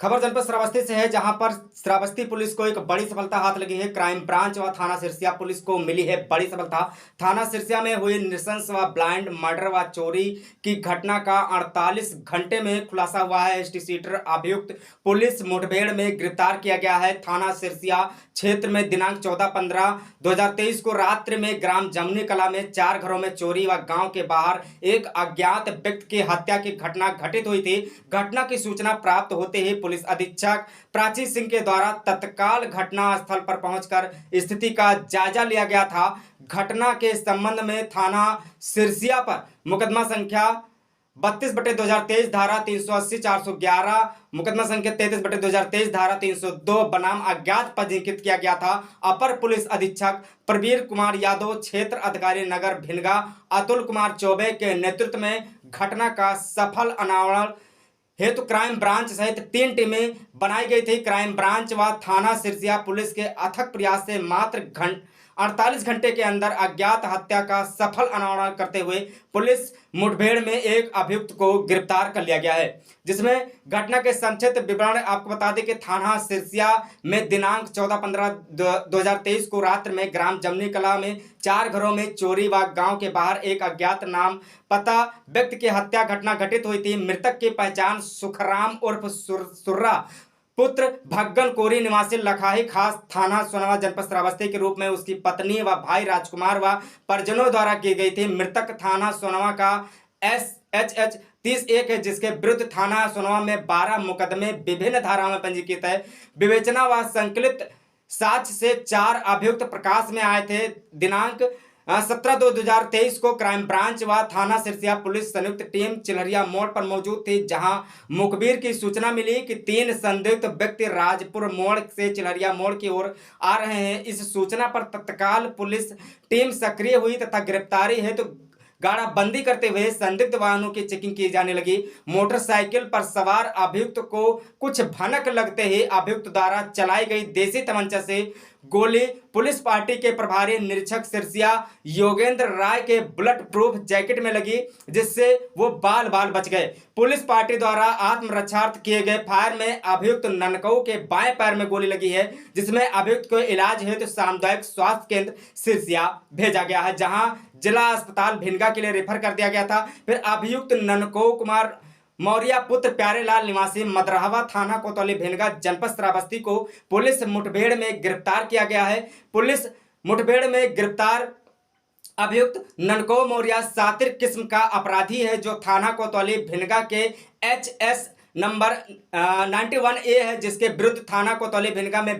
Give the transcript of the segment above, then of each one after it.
खबर जनपद श्रावस्ती से है, जहां पर श्रावस्ती पुलिस को एक बड़ी सफलता हाथ लगी है। क्राइम ब्रांच व थाना सिरसिया पुलिस को मिली है बड़ी सफलता। थाना सिरसिया में हुई नृशंस व ब्लाइंड मर्डर व चोरी की घटना का 48 घंटे में खुलासा हुआ है। एसटी सीटर अभियुक्त पुलिस मुठभेड़ में गिरफ्तार किया गया है। थाना सिरसिया क्षेत्र में दिनांक 14/15/2023 को रात्रि में ग्राम जमुनी कला में 4 घरों में चोरी व गांव के बाहर एक अज्ञात व्यक्ति की हत्या की घटना घटित हुई थी। घटना की सूचना प्राप्त होते ही पुलिस अधीक्षक प्राची सिंह के द्वारा तत्काल घटना स्थल पर पहुंचकर स्थिति का जायजा लिया गया था। घटना के संबंध में थाना सिरसिया पर मुकदमा संख्या 32/2023 धारा 380 411, मुकदमा संख्या 33/2023 धारा 302 बनाम अज्ञात पंजीकृत किया गया था। अपर पुलिस अधीक्षक प्रवीर कुमार यादव, क्षेत्र अधिकारी नगर भिनगा अतुल कुमार चौबे के नेतृत्व में घटना का सफल अनावरण हेतु क्राइम ब्रांच सहित 3 टीमें बनाई गई थी। क्राइम ब्रांच व थाना सिरसिया पुलिस के अथक प्रयास से मात्र 48 घंटे के अंदर अज्ञात हत्या का सफल अनावरण करते हुए पुलिस मुठभेड़ में एक अभियुक्त को गिरफ्तार कर लिया गया है। जिसमें घटना के संक्षिप्त विवरण आपको बता दें कि थाना सिरसिया में दिनांक 14/15/2023 को रात्रि में ग्राम जमुनी कला में 4 घरों में चोरी व गांव के बाहर एक अज्ञात नाम पता व्यक्ति की हत्या घटना घटित हुई थी। मृतक की पहचान सुखराम उर्फ सुर्रा पुत्र भग्गन कोरी निवासी लखाही खास थाना सोनवा जनपद श्रावस्ती के रूप में उसकी पत्नी व भाई राजकुमार व परिजनों द्वारा की गई थी। मृतक थाना सोनवा का SHH 30-1 है, जिसके विरुद्ध थाना सोनवा में 12 मुकदमे विभिन्न धाराओं में पंजीकृत है। विवेचना व संकलित साक्ष्य से 4 अभियुक्त प्रकाश में आए थे। दिनांक 17/2/2023 को क्राइम ब्रांच व थाना सिरसिया पुलिस संयुक्त टीम चिल्हरिया मोड़ पर मौजूद थी, जहां मुखबिर की सूचना मिली कि 3 संदिग्ध व्यक्ति राजपुर मोड़ से चिल्हरिया मोड़ की ओर आ रहे हैं। इस सूचना पर तत्काल पुलिस टीम सक्रिय हुई तथा गिरफ्तारी हेतु गाड़ाबंदी करते हुए संदिग्ध वाहनों की चेकिंग की जाने लगी। मोटरसाइकिल पर सवार अभियुक्त को कुछ भनक लगते ही अभियुक्त द्वारा चलाई गई देसी तमंचा से गोली पुलिस पार्टी के प्रभारी निरीक्षक सिरसिया योगेंद्र राय के बुलेट प्रूफ जैकेट में लगी, जिससे वो बाल बाल बच गए। पुलिस पार्टी द्वारा आत्मरक्षार्थ किए गए फायर में अभियुक्त ननकऊ के बाएं पैर में गोली लगी है, जिसमें अभियुक्त को इलाज हेतु सामुदायिक स्वास्थ्य केंद्र सिरसिया भेजा गया है, जहां जिला अस्पताल भिनगा के लिए रेफर कर दिया गया था। फिर अभियुक्त ननकऊ कुमार मौर्य पुत्र प्यारेलाल निवासी मदरहवा थाना कोतवाली भिनगा जनपद श्रावस्ती को पुलिस मुठभेड़ में गिरफ्तार किया गया है। पुलिस मुठभेड़ में गिरफ्तार अभियुक्त ननकऊ मौर्य सातिर किस्म का अपराधी है, जो थाना कोतवाली भिनगा के HS नंबर 91A है, जिसके विरुद्ध थाना कोतवाली भिनगा में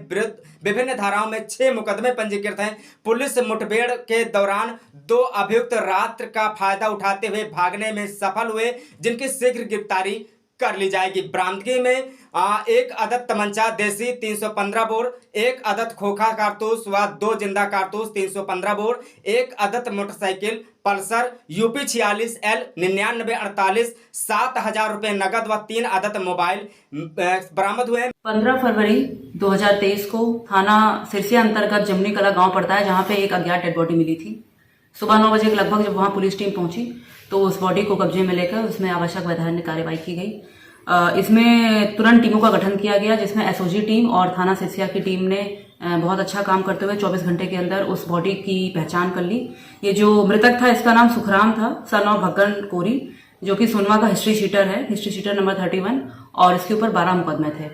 विभिन्न धाराओं में 6 मुकदमे पंजीकृत हैं। पुलिस मुठभेड़ के दौरान 2 अभियुक्त रात्रि का फायदा उठाते हुए भागने में सफल हुए, जिनकी शीघ्र गिरफ्तारी कर ली जाएगी। बरामदगी में 1 अदद तमंचा देसी 315 बोर, 1 अदद खोखा कारतूस व 2 जिंदा कारतूस 315 बोर, 1 अदद मोटरसाइकिल पल्सर UP 46L 9948, 7,000 रुपये नगद व 3 अदद मोबाइल बरामद हुए। 15 फरवरी 2023 को थाना सिरसिया अंतर्गत जमुनी कला गांव पड़ता है, जहां पे एक अज्ञात डेड बॉडी मिली थी। सुबह 9 बजे के लगभग जब वहां पुलिस टीम पहुंची तो उस बॉडी को कब्जे में लेकर उसमें आवश्यक वैधानिक कार्रवाई की गई। इसमें तुरंत टीमों का गठन किया गया, जिसमें SOG टीम और थाना सिरसिया की टीम ने बहुत अच्छा काम करते हुए 24 घंटे के अंदर उस बॉडी की पहचान कर ली। ये जो मृतक था, इसका नाम सुखराम था, सन ऑफ भग्गन कोरी, जो कि सोनवा का हिस्ट्री शीटर है, हिस्ट्री शीटर नंबर 31, और इसके ऊपर 12 मुकदमे थे।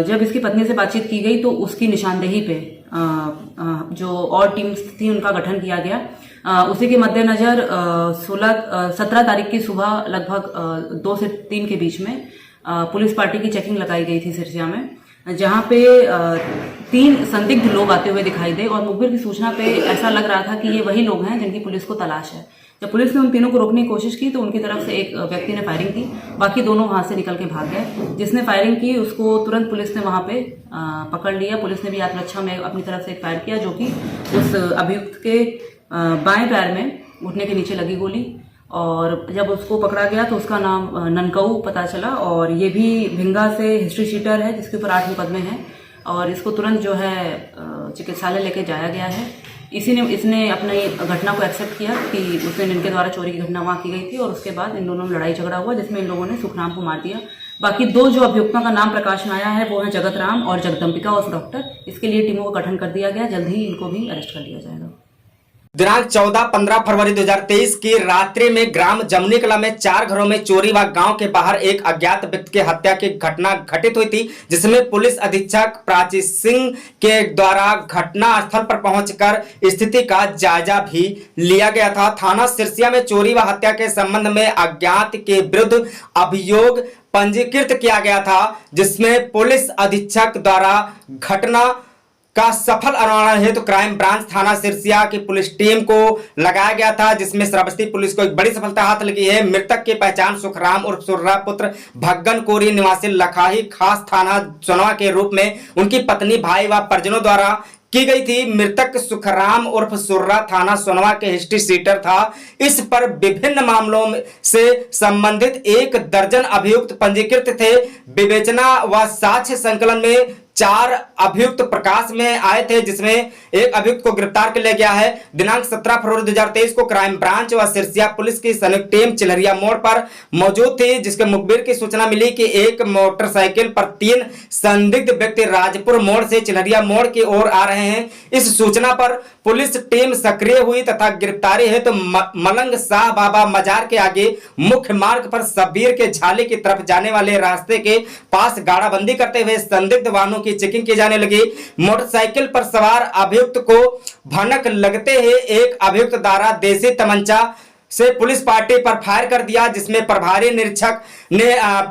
जब इसकी पत्नी से बातचीत की गई तो उसकी निशानदेही पे जो और टीम्स थी उनका गठन किया गया। उसी के मद्देनजर 17 तारीख की सुबह लगभग 2 से 3 के बीच में पुलिस पार्टी की चेकिंग लगाई गई थी सिरसिया में, जहां पे 3 संदिग्ध लोग आते हुए दिखाई दे और मुखबिर की सूचना पे ऐसा लग रहा था कि ये वही लोग हैं जिनकी पुलिस को तलाश है। जब पुलिस ने उन तीनों को रोकने की कोशिश की तो उनकी तरफ से एक व्यक्ति ने फायरिंग की, बाकी दोनों वहां से निकल के भाग गए। जिसने फायरिंग की उसको तुरंत पुलिस ने वहां पे पकड़ लिया। पुलिस ने भी आत्मरक्षा में अपनी तरफ से एक फायर किया, जो कि उस अभियुक्त के बाएं पैर में घुटने के नीचे लगी गोली, और जब उसको पकड़ा गया तो उसका नाम ननकऊ पता चला, और ये भी भिंगा से हिस्ट्री शीटर है, जिसके ऊपर 8 मुकदमे हैं, और इसको तुरंत जो है चिकित्सालय लेके जाया गया है। इसने अपनी घटना को एक्सेप्ट किया कि उसने इनके द्वारा चोरी की घटना वहाँ की गई थी, और उसके बाद इन दोनों में लड़ाई झगड़ा हुआ, जिसमें इन लोगों ने सुखराम को मार दिया। बाकी 2 जो अभियुक्तों का नाम प्रकाश में आया है वो है जगत राम और जगदम्बिका उर्फ डॉक्टर। इसके लिए टीमों का गठन कर दिया गया, जल्द ही इनको भी अरेस्ट कर लिया जाएगा। दिनांक 14-15 फरवरी 2023 की रात्रि में ग्राम जमुनी कला में 4 घरों में चोरी व गांव के बाहर एक अज्ञात व्यक्ति की हत्या की घटना घटित हुई थी, जिसमें पुलिस अधीक्षक प्राची सिंह के द्वारा घटना स्थल पर पहुंचकर स्थिति का जायजा भी लिया गया था। थाना सिरसिया में चोरी व हत्या के संबंध में अज्ञात के विरुद्ध अभियोग पंजीकृत किया गया था, जिसमें पुलिस अधीक्षक द्वारा घटना का सफल अनावरण हेतु क्राइम ब्रांच थाना सिरसिया की पुलिस टीम को लगाया गया था, जिसमें श्रावस्ती पुलिस को एक बड़ी सफलता हाथ लगी है। मृतक की पहचान सुखराम उर्फ सुर्रा पुत्र भग्गन कोरी निवासी लखाही खास थाना सोनवा के रूप में उनकी पत्नी, भाई व परिजनों द्वारा की गई थी। मृतक सुखराम उर्फ सुर्रा थाना सोनवा के हिस्ट्री सीटर था। इस पर विभिन्न मामलों से संबंधित 1 दर्जन अभियुक्त पंजीकृत थे। विवेचना व साक्ष्य संकलन में 4 अभियुक्त प्रकाश में आए थे, जिसमें 1 अभियुक्त को गिरफ्तार कर लिया गया है। दिनांक 17 फरवरी 2023 को क्राइम ब्रांच व सिरसिया पुलिस की संयुक्त टीम चिलहरिया मोड़ पर मौजूद थी, जिसके मुखबिर की सूचना मिली कि एक मोटरसाइकिल पर 3 संदिग्ध व्यक्ति राजपुर मोड़ से चिलहरिया मोड़ की ओर आ रहे हैं। इस सूचना पर पुलिस टीम सक्रिय हुई तथा गिरफ्तारी हेतु मलंग शाह बाबा मजार के आगे मुख्य मार्ग पर सबीर के झाले की तरफ जाने वाले रास्ते के पास गाड़ाबंदी करते हुए संदिग्ध वाहनों की चेकिंग की जाने लगी। मोटरसाइकिल पर सवार अभियुक्त को भनक लगते ही एक अभियुक्त द्वारा देसी तमंचा से पुलिस पार्टी पर फायर कर दिया, जिसमें प्रभारी निरीक्षक ने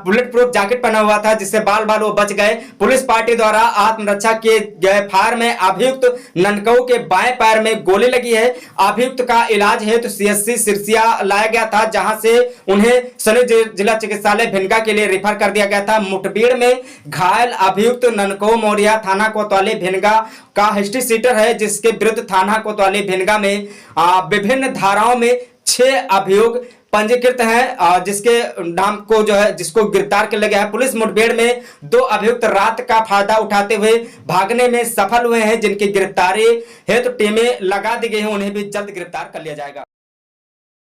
बुलेट प्रूफ जैकेट पहना हुआ था, जिससे बाल बाल वो बच गए। पुलिस पार्टी द्वारा आत्मरक्षा किए गए फायर में अभियुक्त ननकऊ के बाएं पैर में गोली लगी है। अभियुक्त का इलाज हेतु सीएससी सिरसिया लाया गया था, जहां से उन्हें सनी जिला चिकित्सालय भिनगा के लिए रेफर कर दिया गया था। मुठभेड़ में घायल अभियुक्त ननकऊ मौर्या थाना कोतवाली भिनगा का हिस्ट्री सीटर है, जिसके विरुद्ध थाना कोतवाली भिनगा में विभिन्न धाराओं में 6 अभियोग पंजीकृत हैं, जिसके नाम को जिसको गिरफ्तार कर लिया गया है। पुलिस मुठभेड़ में 2 अभियुक्त रात का फायदा उठाते हुए भागने में सफल हुए हैं, जिनकी गिरफ्तारी हेतु टीमें लगा दी गई हैं। उन्हें भी जल्द गिरफ्तार कर लिया जाएगा।